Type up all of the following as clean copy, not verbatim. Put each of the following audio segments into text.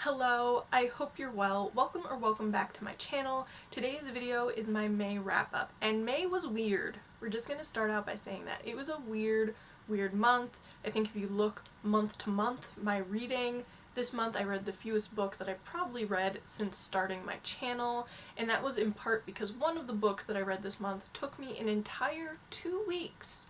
Hello, I hope you're well. Welcome back to my channel. Today's video is my May wrap-up, and May was weird. We're just gonna start out by saying that. It was a weird month. I think if you look month to month, my reading, this month I read the fewest books that I've probably read since starting my channel, and that was in part because one of the books that I read this month took me an entire 2 weeks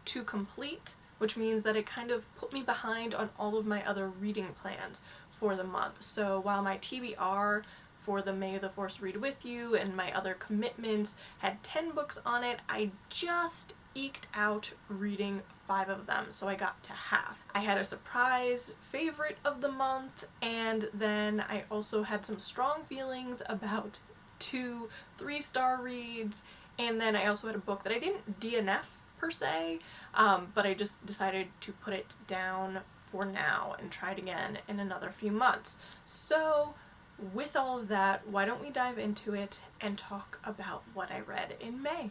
to complete, which means that it kind of put me behind on all of my other reading plans for the month. So while my TBR for the May the Force Read With You and my other commitments had 10 books on it, I just eked out reading 5 of them, so I got to half. I had a surprise favorite of the month, and then I also had some strong feelings about 2 3-star reads, and then I also had a book that I didn't DNF per se, but I just decided to put it down for now and try it again in another few months. So with all of that, why don't we dive into it and talk about what I read in May?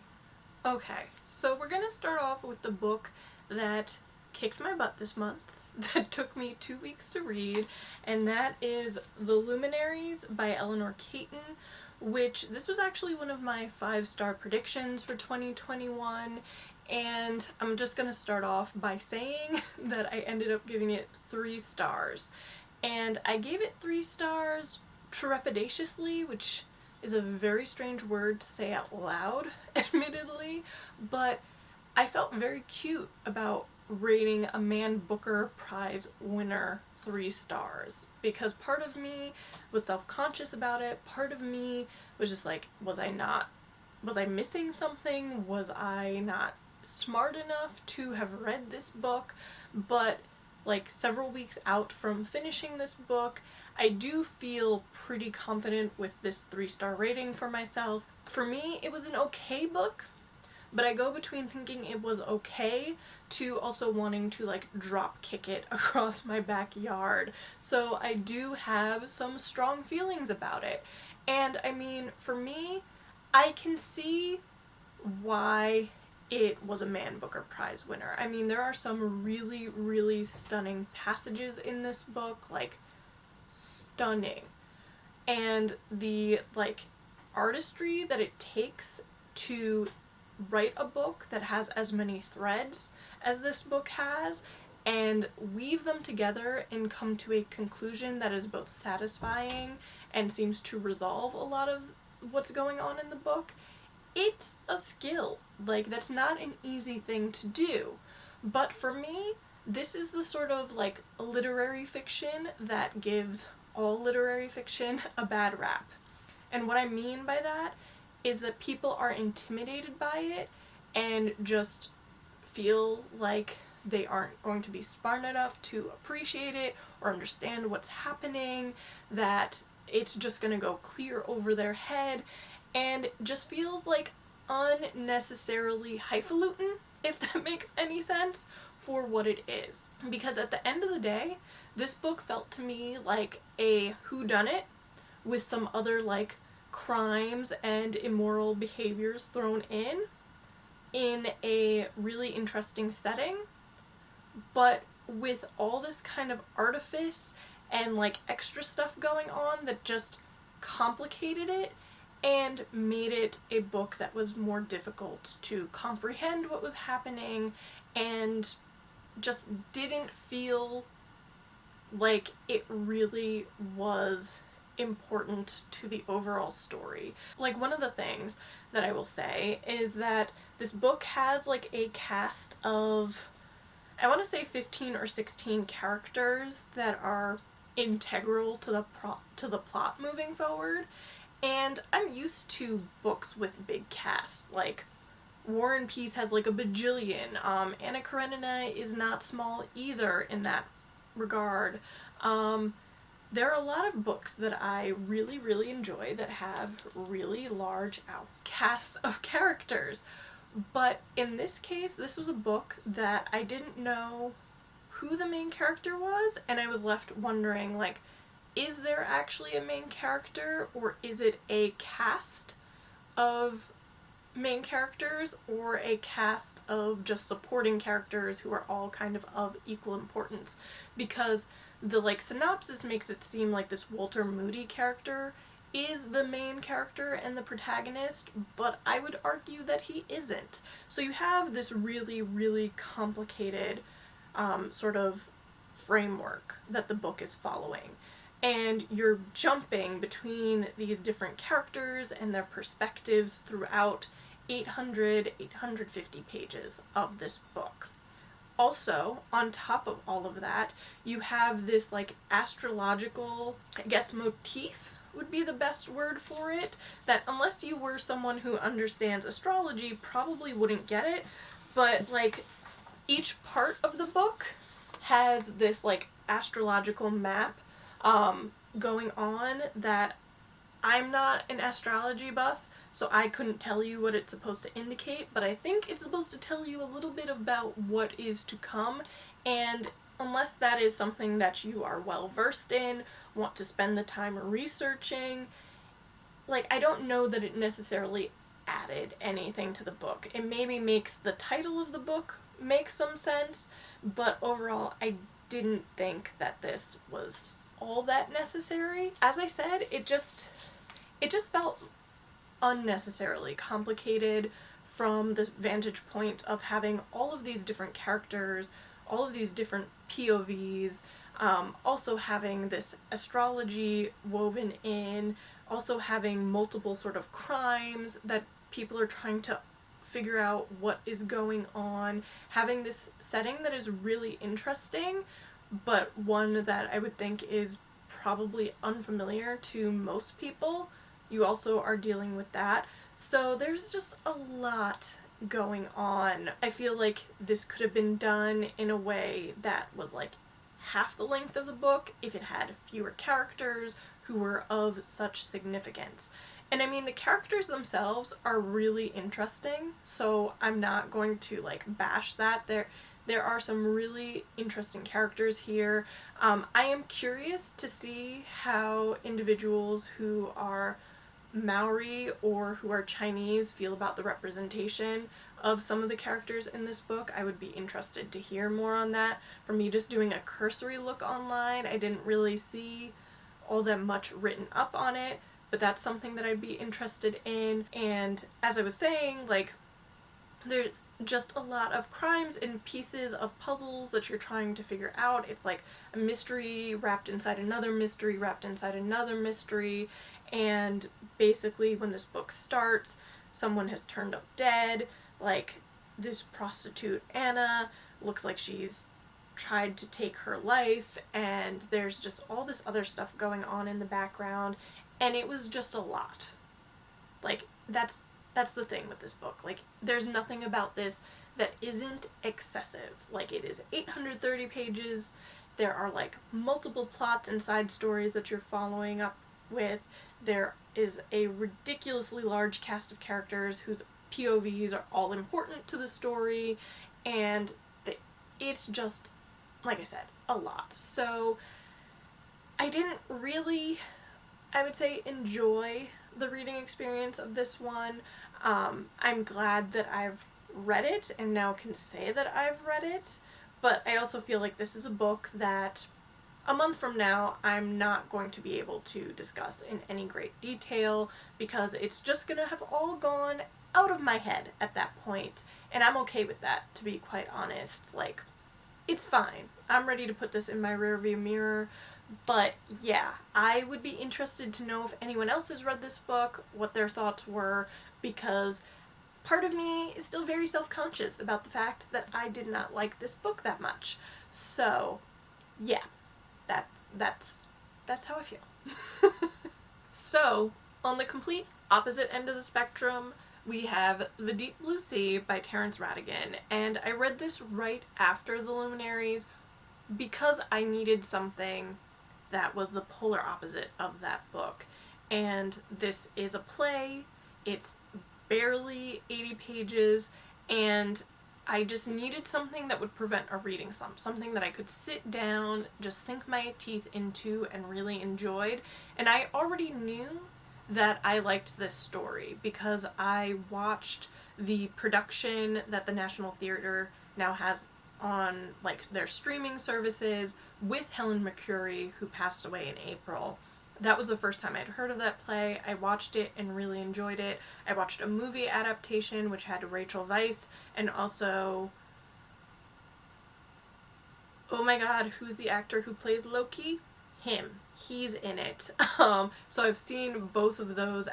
Okay, so we're gonna start off with the book that kicked my butt this month, that took me 2 weeks to read, and that is The Luminaries by Eleanor Caton, which this was actually one of my 5-star predictions for 2021, and I'm just gonna start off by saying that I ended up giving it 3 stars. And I gave it 3 stars trepidatiously, which is a very strange word to say out loud, admittedly, but I felt very cute about rating a Man Booker Prize winner 3 stars, because part of me was self-conscious about it, part of me was just like, was I missing something? Was I not smart enough to have read this book? But like several weeks out from finishing this book, I do feel pretty confident with this 3-star rating for myself. For me, it was an okay book, but I go between thinking it was okay to also wanting to like drop kick it across my backyard. So I do have some strong feelings about it. And I mean, for me, I can see why it was a Man Booker Prize winner. I mean, there are some really stunning passages in this book, like stunning. And the like artistry that it takes to write a book that has as many threads as this book has and weave them together and come to a conclusion that is both satisfying and seems to resolve a lot of what's going on in the book. It's a skill. Like, that's not an easy thing to do. But for me, this is the sort of like literary fiction that gives all literary fiction a bad rap. And what I mean by that is that people are intimidated by it and just feel like they aren't going to be smart enough to appreciate it or understand what's happening, that it's just gonna go clear over their head, and just feels like unnecessarily highfalutin, if that makes any sense, for what it is. Because at the end of the day, this book felt to me like a whodunit with some other like crimes and immoral behaviors thrown in a really interesting setting, but with all this kind of artifice and like extra stuff going on that just complicated it and made it a book that was more difficult to comprehend what was happening, and just didn't feel like it really was important to the overall story. Like, one of the things that I will say is that this book has like a cast of, I want to say 15 or 16 characters that are integral to the plot moving forward. And I'm used to books with big casts, like War and Peace has like a bajillion. Anna Karenina is not small either in that regard. There are a lot of books that I really enjoy that have really large casts of characters. But in this case, this was a book that I didn't know who the main character was, and I was left wondering, like, is there actually a main character, or is it a cast of main characters, or a cast of just supporting characters who are all kind of equal importance? Because the like synopsis makes it seem like this Walter Moody character is the main character and the protagonist, but I would argue that he isn't. So you have this really, really complicated sort of framework that the book is following. And you're jumping between these different characters and their perspectives throughout 850 pages of this book. Also, on top of all of that, you have this like astrological, I guess, motif would be the best word for it, that unless you were someone who understands astrology, probably wouldn't get it, but like each part of the book has this like astrological map going on that I'm not an astrology buff, so I couldn't tell you what it's supposed to indicate, but I think it's supposed to tell you a little bit about what is to come, and unless that is something that you are well versed in, want to spend the time researching, like, I don't know that it necessarily added anything to the book. It maybe makes the title of the book make some sense, but overall I didn't think that this was all that necessary. As I said, it just felt unnecessarily complicated from the vantage point of having all of these different characters, all of these different POVs, also having this astrology woven in, also having multiple sort of crimes that people are trying to figure out what is going on, having this setting that is really interesting, but one that I would think is probably unfamiliar to most people. You also are dealing with that. So there's just a lot going on. I feel like this could have been done in a way that was like half the length of the book if it had fewer characters who were of such significance. And I mean, the characters themselves are really interesting, so I'm not going to like bash that. There are some really interesting characters here. I am curious to see how individuals who are Maori or who are Chinese feel about the representation of some of the characters in this book. I would be interested to hear more on that. For me, just doing a cursory look online, I didn't really see all that much written up on it, but that's something that I'd be interested in. And as I was saying, like, there's just a lot of crimes and pieces of puzzles that you're trying to figure out. It's like a mystery wrapped inside another mystery wrapped inside another mystery, and basically when this book starts, someone has turned up dead. Like, this prostitute Anna looks like she's tried to take her life, and there's just all this other stuff going on in the background, and it was just a lot. Like, that's the thing with this book. Like, there's nothing about this that isn't excessive. Like, it is 830 pages. There are like multiple plots and side stories that you're following up with. There is a ridiculously large cast of characters whose POVs are all important to the story, and it's just, like I said, a lot. So I didn't really, I would say, enjoy the reading experience of this one. I'm glad that I've read it and now can say that I've read it, but I also feel like this is a book that a month from now I'm not going to be able to discuss in any great detail, because it's just gonna have all gone out of my head at that point, and I'm okay with that, to be quite honest. Like, it's fine. I'm ready to put this in my rearview mirror. But yeah, I would be interested to know if anyone else has read this book, what their thoughts were, because part of me is still very self-conscious about the fact that I did not like this book that much. So yeah, that's how I feel. So, on the complete opposite end of the spectrum, we have The Deep Blue Sea by Terrence Rattigan, and I read this right after The Luminaries because I needed something that was the polar opposite of that book. And this is a play, it's barely 80 pages, and I just needed something that would prevent a reading slump, something that I could sit down, just sink my teeth into, and really enjoyed. And I already knew that I liked this story because I watched the production that the National Theatre now has on like their streaming services with Helen McCurry, who passed away in April. That was the first time I'd heard of that play. I watched it and really enjoyed it. I watched a movie adaptation which had Rachel Weisz and also, oh my god, who's the actor who plays Loki? Him. He's in it. So I've seen both of those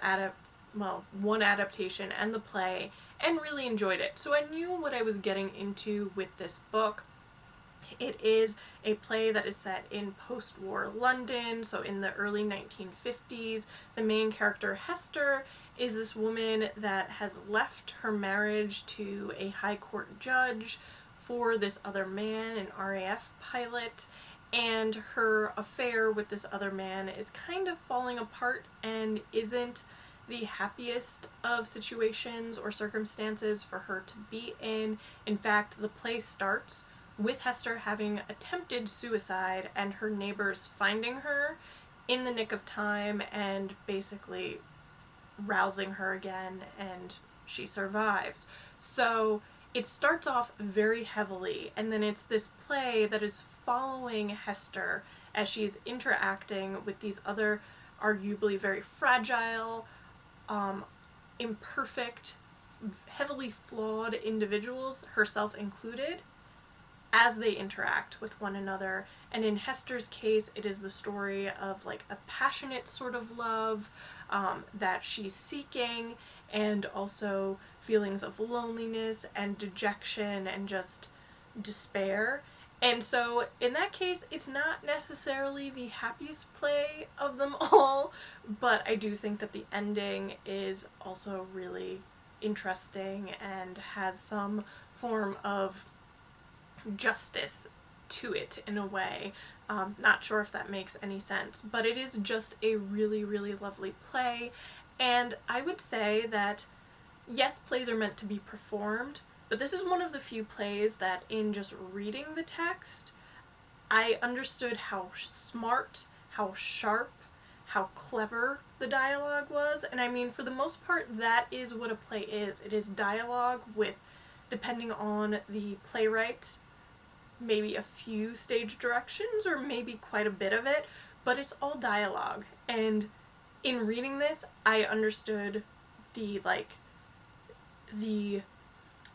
one adaptation and the play and really enjoyed it. So I knew what I was getting into with this book. It is a play that is set in post-war London, so in the early 1950s. The main character, Hester, is this woman that has left her marriage to a high court judge for this other man, an RAF pilot, and her affair with this other man is kind of falling apart and isn't the happiest of situations or circumstances for her to be in. In fact, the play starts with Hester having attempted suicide and her neighbors finding her in the nick of time and basically rousing her again, and she survives. So it starts off very heavily, and then it's this play that is following Hester as she's interacting with these other arguably very fragile, imperfect, heavily flawed individuals, herself included, as they interact with one another. And in Hester's case, it is the story of like a passionate sort of love that she's seeking, and also feelings of loneliness and dejection and just despair. And so in that case, it's not necessarily the happiest play of them all, but I do think that the ending is also really interesting and has some form of justice to it in a way. Not sure if that makes any sense, but it is just a really, really lovely play. And I would say that, yes, plays are meant to be performed, but this is one of the few plays that in just reading the text, I understood how smart, how sharp, how clever the dialogue was. And I mean, for the most part, that is what a play is. It is dialogue with, depending on the playwright, maybe a few stage directions or maybe quite a bit of it, but it's all dialogue. And in reading this, I understood the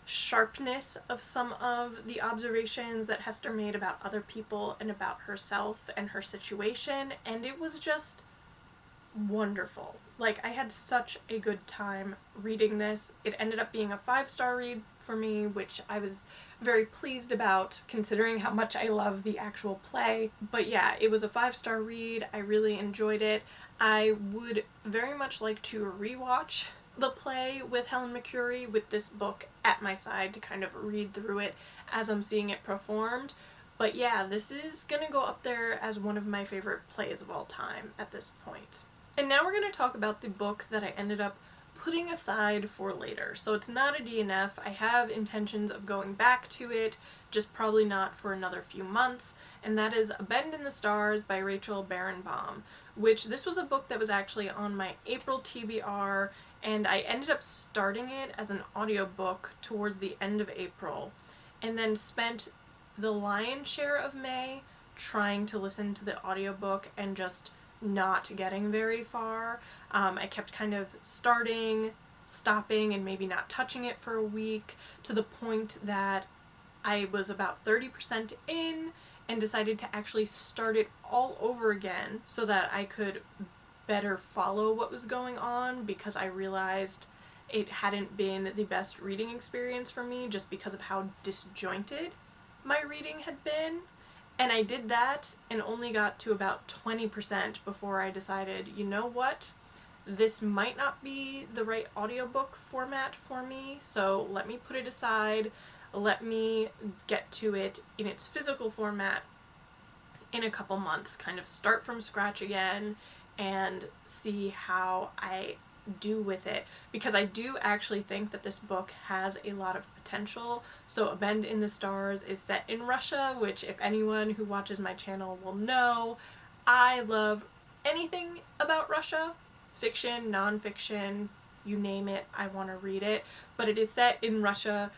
sharpness of some of the observations that Hester made about other people and about herself and her situation, and it was just wonderful. Like, I had such a good time reading this. It ended up being a 5-star read for me, which I was very pleased about considering how much I love the actual play. But yeah, it was a 5-star read. I really enjoyed it. I would very much like to rewatch the play with Helen McCurry with this book at my side to kind of read through it as I'm seeing it performed. But yeah, this is gonna go up there as one of my favorite plays of all time at this point. And now we're going to talk about the book that I ended up putting aside for later. So it's not a DNF. I have intentions of going back to it, just probably not for another few months, and that is A Bend in the Stars by Rachel Barenbaum, which this was a book that was actually on my April TBR, and I ended up starting it as an audiobook towards the end of April, and then spent the lion's share of May trying to listen to the audiobook and just not getting very far. I kept kind of starting, stopping, and maybe not touching it for a week, to the point that I was about 30% in and decided to actually start it all over again so that I could better follow what was going on, because I realized it hadn't been the best reading experience for me just because of how disjointed my reading had been. And I did that and only got to about 20% before I decided, you know what, this might not be the right audiobook format for me, so let me put it aside, let me get to it in its physical format in a couple months, kind of start from scratch again and see how I do with it, because I do actually think that this book has a lot of potential. So A Bend in the Stars is set in Russia, which, if anyone who watches my channel will know, I love anything about Russia. Fiction, non-fiction, you name it, I want to read it. But it is set in Russia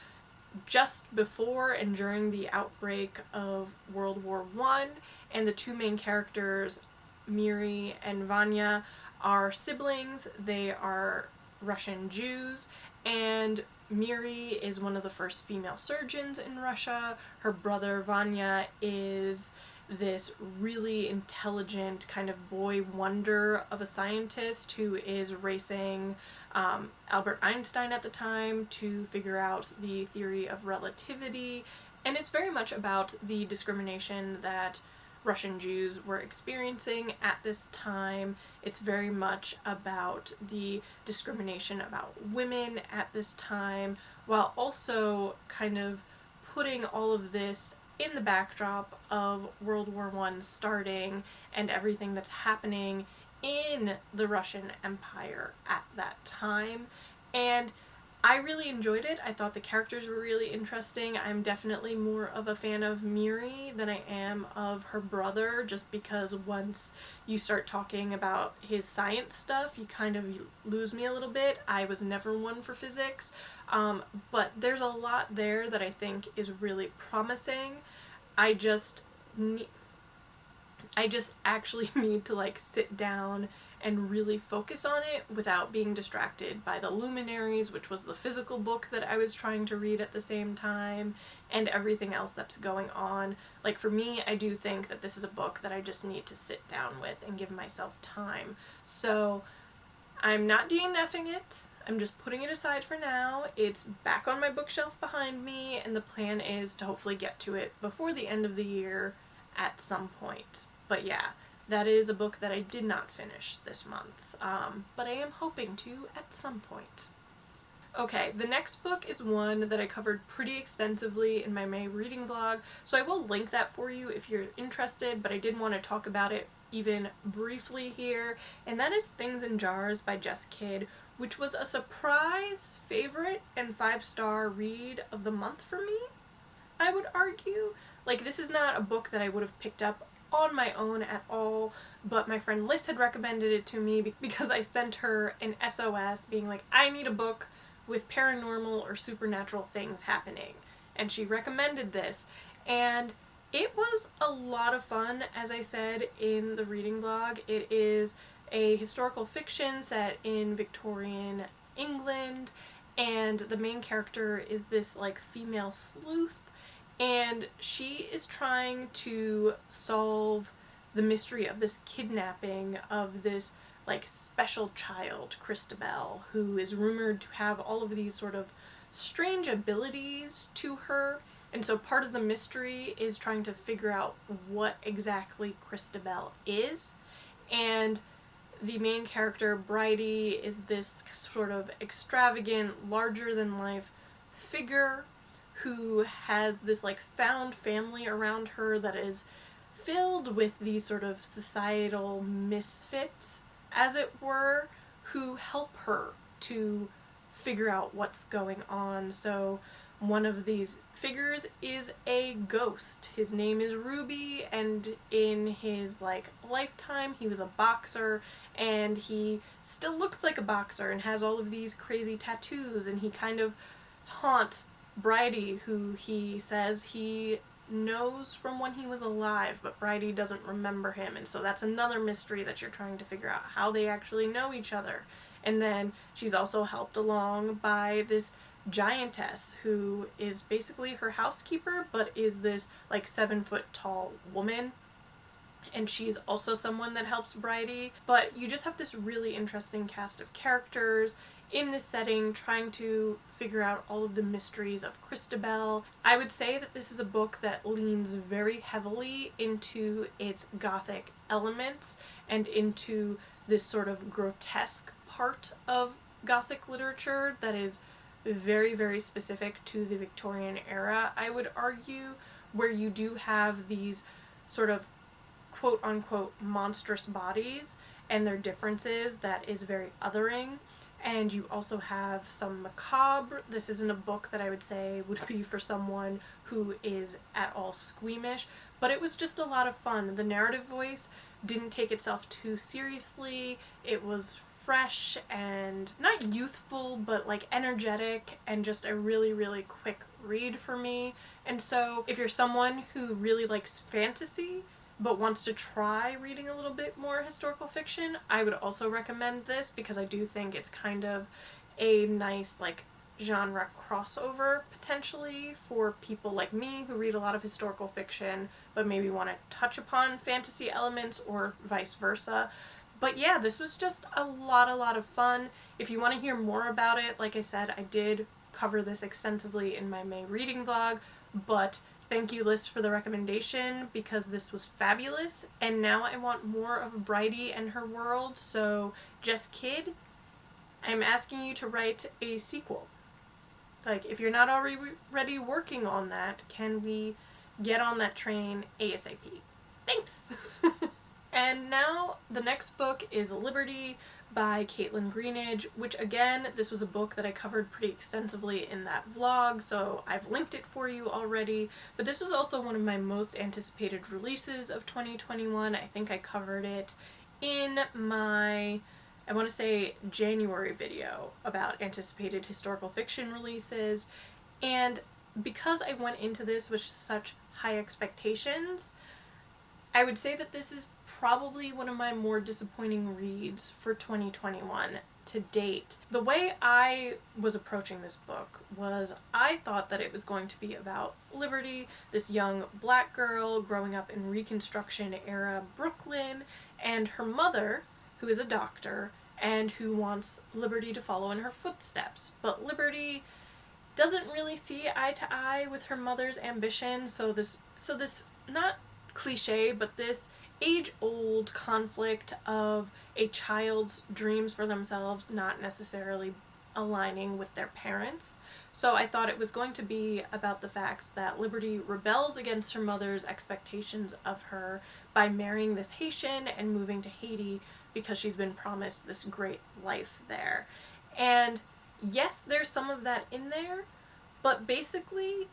just before and during the outbreak of World War I, and the two main characters, Miri and Vanya, are siblings. They are Russian Jews, and Miri is one of the first female surgeons in Russia. Her brother Vanya is this really intelligent kind of boy wonder of a scientist who is racing Albert Einstein at the time to figure out the theory of relativity. And it's very much about the discrimination that Russian Jews were experiencing at this time. It's very much about the discrimination about women at this time, while also kind of putting all of this in the backdrop of World War I starting and everything that's happening in the Russian Empire at that time. And I really enjoyed it. I thought the characters were really interesting. I'm definitely more of a fan of Miri than I am of her brother, just because once you start talking about his science stuff, you kind of lose me a little bit. I was never one for physics, but there's a lot there that I think is really promising. I just actually need to like sit down and really focus on it without being distracted by the Luminaries, which was the physical book that I was trying to read at the same time, and everything else that's going on. Like for me, I do think that this is a book that I just need to sit down with and give myself time. So I'm not DNFing it. I'm just putting it aside for now. It's back on my bookshelf behind me, and the plan is to hopefully get to it before the end of the year at some point. But yeah, that is a book that I did not finish this month, but I am hoping to at some point. Okay, the next book is one that I covered pretty extensively in my May reading vlog, so I will link that for you if you're interested, but I did want to talk about it even briefly here, and that is Things in Jars by Jess Kidd, which was a surprise favorite and 5-star read of the month for me, I would argue. Like, this is not a book that I would have picked up on my own at all, but my friend Liz had recommended it to me because I sent her an SOS being like, I need a book with paranormal or supernatural things happening, and she recommended this, and it was a lot of fun. As I said in the reading blog, it is a historical fiction set in Victorian England, and the main character is this like female sleuth, and she is trying to solve the mystery of this kidnapping of this like special child, Christabel, who is rumored to have all of these sort of strange abilities to her. And so part of the mystery is trying to figure out what exactly Christabel is. And the main character, Bridie, is this sort of extravagant, larger-than-life figure who has this like found family around her that is filled with these sort of societal misfits, as it were, who help her to figure out what's going on. So one of these figures is a ghost. His name is Ruby, and in his like lifetime he was a boxer, and he still looks like a boxer and has all of these crazy tattoos, and he kind of haunts Bridie, who he says he knows from when he was alive, but Bridie doesn't remember him, and so that's another mystery that you're trying to figure out, how they actually know each other. And then she's also helped along by this giantess who is basically her housekeeper, but is this like 7-foot tall woman, and she's also someone that helps Bridie. But you just have this really interesting cast of characters in this setting trying to figure out all of the mysteries of Christabel. I would say that this is a book that leans very heavily into its gothic elements and into this sort of grotesque part of gothic literature that is very, very specific to the Victorian era, I would argue, where you do have these sort of quote-unquote monstrous bodies and their differences that is very othering. And you also have some macabre. This isn't a book that I would say would be for someone who is at all squeamish, but it was just a lot of fun. The narrative voice didn't take itself too seriously. It was fresh and not youthful, but like energetic, and just a really, really quick read for me. And so if you're someone who really likes fantasy but wants to try reading a little bit more historical fiction, I would also recommend this, because I do think it's kind of a nice like genre crossover potentially for people like me who read a lot of historical fiction but maybe want to touch upon fantasy elements, or vice versa. But yeah, this was just a lot of fun. If you want to hear more about it, like I said, I did cover this extensively in my May reading vlog, but thank you, Liz, for the recommendation, because this was fabulous, and now I want more of Bridie and her world. So Just Kid, I'm asking you to write a sequel. Like, if you're not already working on that, can we get on that train ASAP? Thanks! And now the next book is Liberty by Caitlin Greenidge, which again, this was a book that I covered pretty extensively in that vlog, so I've linked it for you already. But this was also one of my most anticipated releases of 2021. I think I covered it in my, I want to say, January video about anticipated historical fiction releases. And because I went into this with such high expectations, I would say that this is probably one of my more disappointing reads for 2021 to date. The way I was approaching this book was, I thought that it was going to be about Liberty, this young black girl growing up in Reconstruction era Brooklyn, and her mother, who is a doctor and who wants Liberty to follow in her footsteps. But Liberty doesn't really see eye to eye with her mother's ambition, so this not cliche, but this age-old conflict of a child's dreams for themselves not necessarily aligning with their parents. So I thought it was going to be about the fact that Liberty rebels against her mother's expectations of her by marrying this Haitian and moving to Haiti because she's been promised this great life there. And yes, there's some of that in there, but basically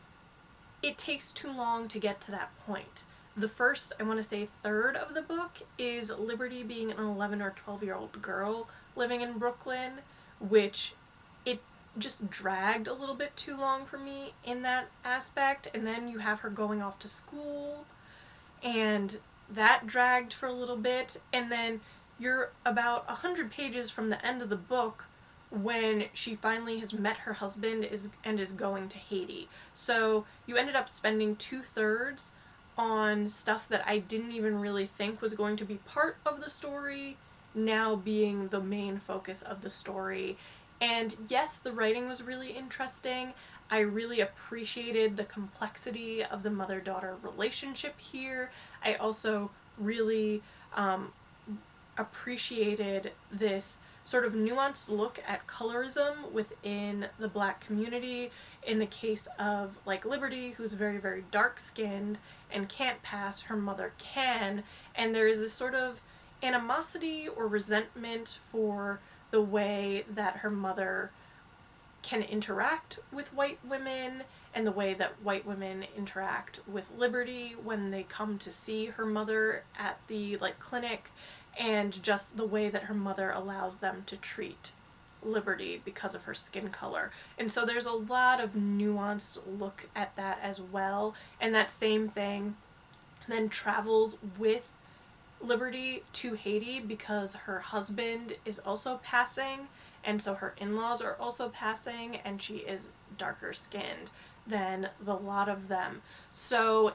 it takes too long to get to that point. The first, I want to say, third of the book is Liberty being an 11 or 12-year-old girl living in Brooklyn, which it just dragged a little bit too long for me in that aspect. And then you have her going off to school, and that dragged for a little bit. And then you're about 100 pages from the end of the book when she finally has met her husband and is going to Haiti. So you ended up spending 2/3 on stuff that I didn't even really think was going to be part of the story, now being the main focus of the story. And yes, the writing was really interesting. I really appreciated the complexity of the mother-daughter relationship here. I also really appreciated this sort of nuanced look at colorism within the black community, in the case of like Liberty, who's very dark-skinned and can't pass, her mother can, and there is this sort of animosity or resentment for the way that her mother can interact with white women, and the way that white women interact with Liberty when they come to see her mother at the like clinic, and just the way that her mother allows them to treat Liberty because of her skin color. And so there's a lot of nuanced look at that as well, and that same thing then travels with Liberty to Haiti because her husband is also passing, and so her in-laws are also passing, and she is darker skinned than the lot of them. So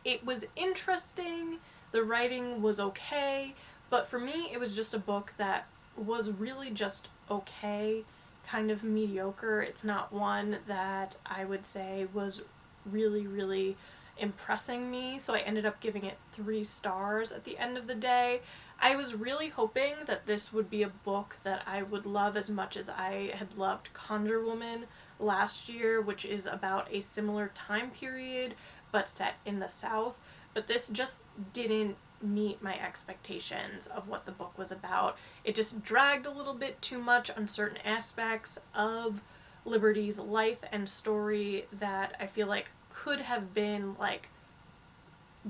it was interesting, the writing was okay, but for me it was just a book that was really just okay, kind of mediocre. It's not one that I would say was really impressing me, so I ended up giving it 3 stars at the end of the day. I was really hoping that this would be a book that I would love as much as I had loved Conjure Woman last year, which is about a similar time period but set in the South, but this just didn't meet my expectations of what the book was about. It just dragged a little bit too much on certain aspects of Liberty's life and story that I feel like could have been like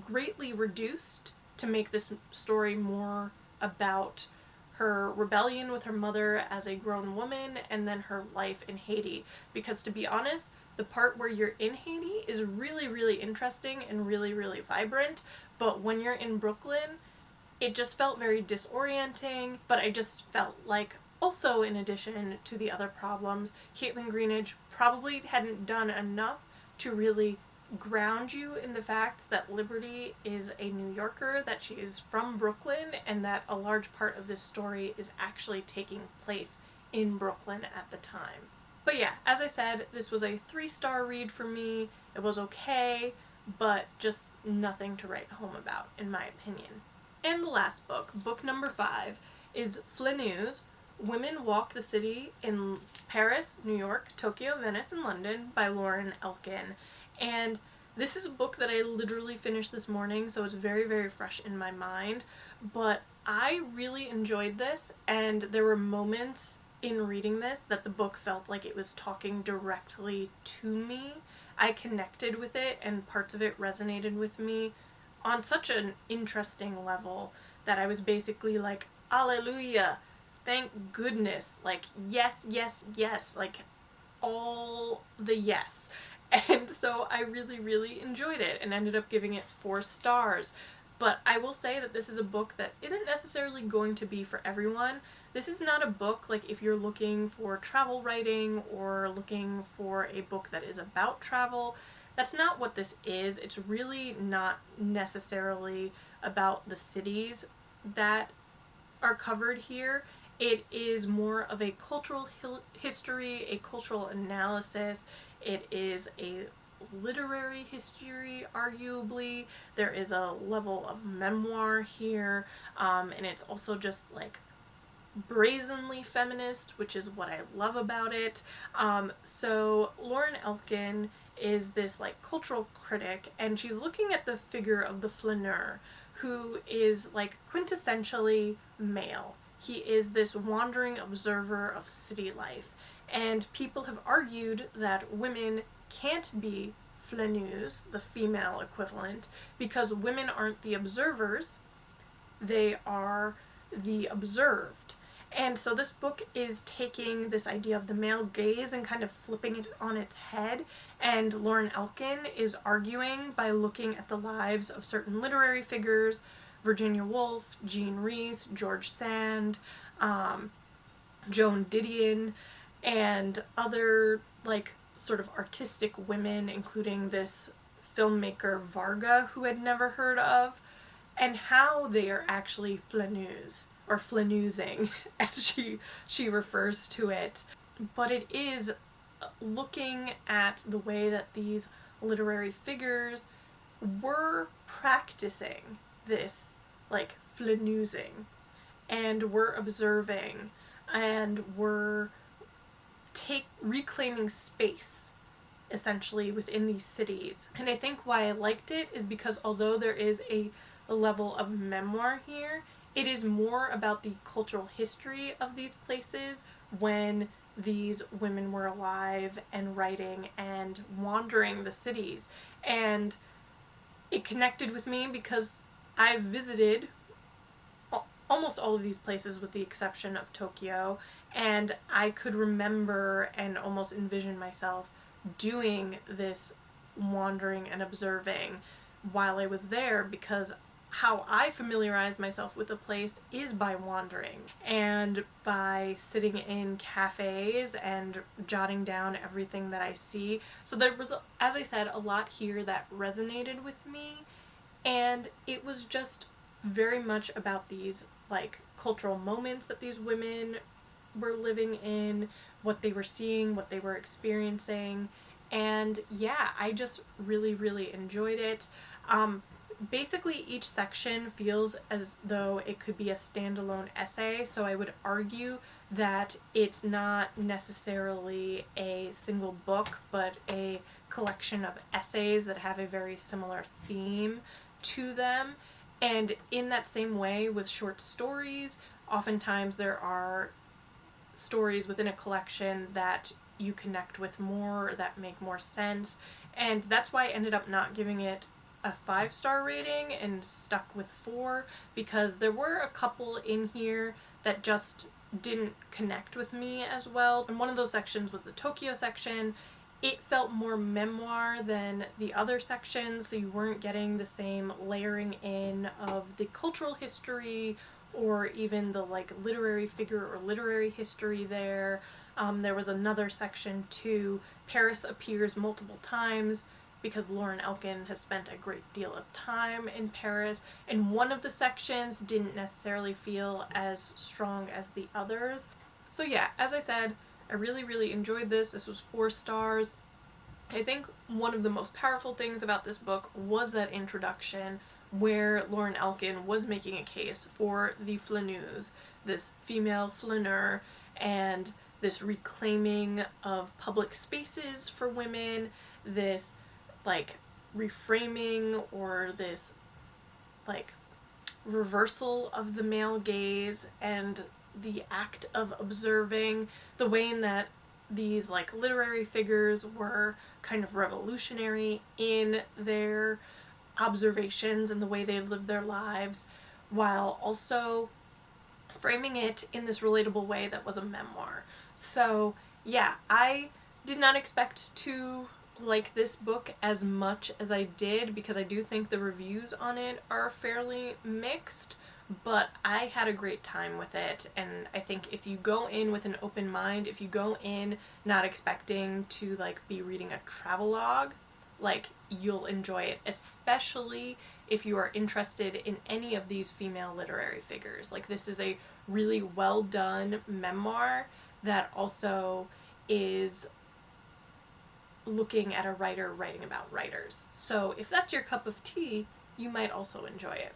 greatly reduced to make this story more about her rebellion with her mother as a grown woman and then her life in Haiti. Because to be honest, The part where you're in Haiti is really, really interesting and really, really vibrant, but when you're in Brooklyn, it just felt very disorienting, but I just felt like also in addition to the other problems, Caitlin Greenidge probably hadn't done enough to really ground you in the fact that Liberty is a New Yorker, that she is from Brooklyn, and that a large part of this story is actually taking place in Brooklyn at the time. But yeah, as I said, this was a 3-star read for me. It was okay, but just nothing to write home about, in my opinion. And the last book, book number 5, is Flanneuse, Women Walk the City in Paris, New York, Tokyo, Venice, and London by Lauren Elkin. And this is a book that I literally finished this morning, so it's very, very fresh in my mind. But I really enjoyed this, and there were moments in reading this that the book felt like it was talking directly to me. I connected with it, and parts of it resonated with me on such an interesting level that I was basically like, Alleluia, thank goodness, like, yes, yes, yes, like, all the yes. And so I really, really enjoyed it and ended up giving it 4 stars. But I will say that this is a book that isn't necessarily going to be for everyone. This is not a book, like, if you're looking for travel writing or looking for a book that is about travel. That's not what this is. It's really not necessarily about the cities that are covered here. It is more of a cultural history, a cultural analysis. It is a literary history, arguably. There is a level of memoir here, and it's also just like brazenly feminist, which is what I love about it. So Lauren Elkin is this like cultural critic, and she's looking at the figure of the flaneur, who is like quintessentially male. He is this wandering observer of city life, and people have argued that women can't be flaneuses, the female equivalent, because women aren't the observers, they are the observed. And so this book is taking this idea of the male gaze and kind of flipping it on its head, and Lauren Elkin is arguing by looking at the lives of certain literary figures, Virginia Woolf, Jean Rhys, George Sand, Joan Didion, and other like sort of artistic women, including this filmmaker Varga, who I'd never heard of, and how they are actually flaneurs, or flaneusing, as she refers to it. But it is looking at the way that these literary figures were practicing this, like, flaneusing, and were observing, and were reclaiming space, essentially, within these cities. And I think why I liked it is because although there is a level of memoir here, it is more about the cultural history of these places when these women were alive and writing and wandering the cities. And it connected with me because I've visited almost all of these places with the exception of Tokyo, and I could remember and almost envision myself doing this wandering and observing while I was there, because how I familiarize myself with a place is by wandering and by sitting in cafes and jotting down everything that I see. So there was, as I said, a lot here that resonated with me, and it was just very much about these like cultural moments that these women were living in, what they were seeing, what they were experiencing, and yeah, I just really, really enjoyed it. Basically, each section feels as though it could be a standalone essay, so I would argue that it's not necessarily a single book, but a collection of essays that have a very similar theme to them. And in that same way with short stories, oftentimes there are stories within a collection that you connect with more, that make more sense, and that's why I ended up not giving it a 5-star rating and stuck with 4, because there were a couple in here that just didn't connect with me as well. And one of those sections was the Tokyo section, it felt more memoir than the other sections, so you weren't getting the same layering in of the cultural history or even the like literary figure or literary history there. There was another section too. Paris appears multiple times because Lauren Elkin has spent a great deal of time in Paris, and one of the sections didn't necessarily feel as strong as the others. So yeah, as I said, I really enjoyed this. This was 4 stars. I think one of the most powerful things about this book was that introduction where Lauren Elkin was making a case for the flaneuse, this female flaneur, and this reclaiming of public spaces for women, this like reframing or this like reversal of the male gaze and the act of observing, the way in that these like literary figures were kind of revolutionary in their observations and the way they lived their lives, while also framing it in this relatable way that was a memoir. So yeah, I did not expect to like this book as much as I did because I do think the reviews on it are fairly mixed, but I had a great time with it. And I think if you go in with an open mind, if you go in not expecting to like be reading a travelogue, like you'll enjoy it, especially if you are interested in any of these female literary figures. Like this is a really well done memoir that also is looking at a writer writing about writers. So if that's your cup of tea, you might also enjoy it.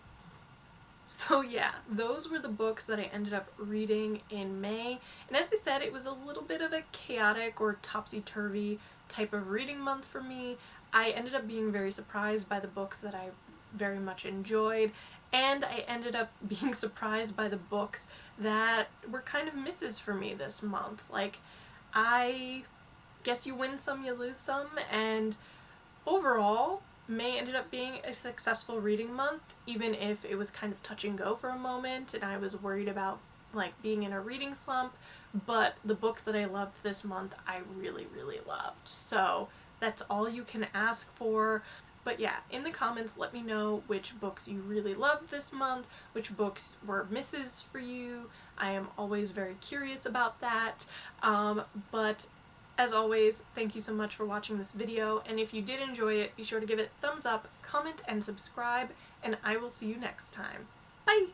So yeah, those were the books that I ended up reading in May. And as I said, it was a little bit of a chaotic or topsy-turvy type of reading month for me. I ended up being very surprised by the books that I very much enjoyed, and I ended up being surprised by the books that were kind of misses for me this month. Like, I guess you win some, you lose some, and overall, May ended up being a successful reading month, even if it was kind of touch and go for a moment and I was worried about like being in a reading slump, but the books that I loved this month I really loved. So that's all you can ask for. But yeah, in the comments let me know which books you really loved this month, which books were misses for you. I am always very curious about that. But as always, thank you so much for watching this video, and if you did enjoy it, be sure to give it a thumbs up, comment, and subscribe, and I will see you next time. Bye!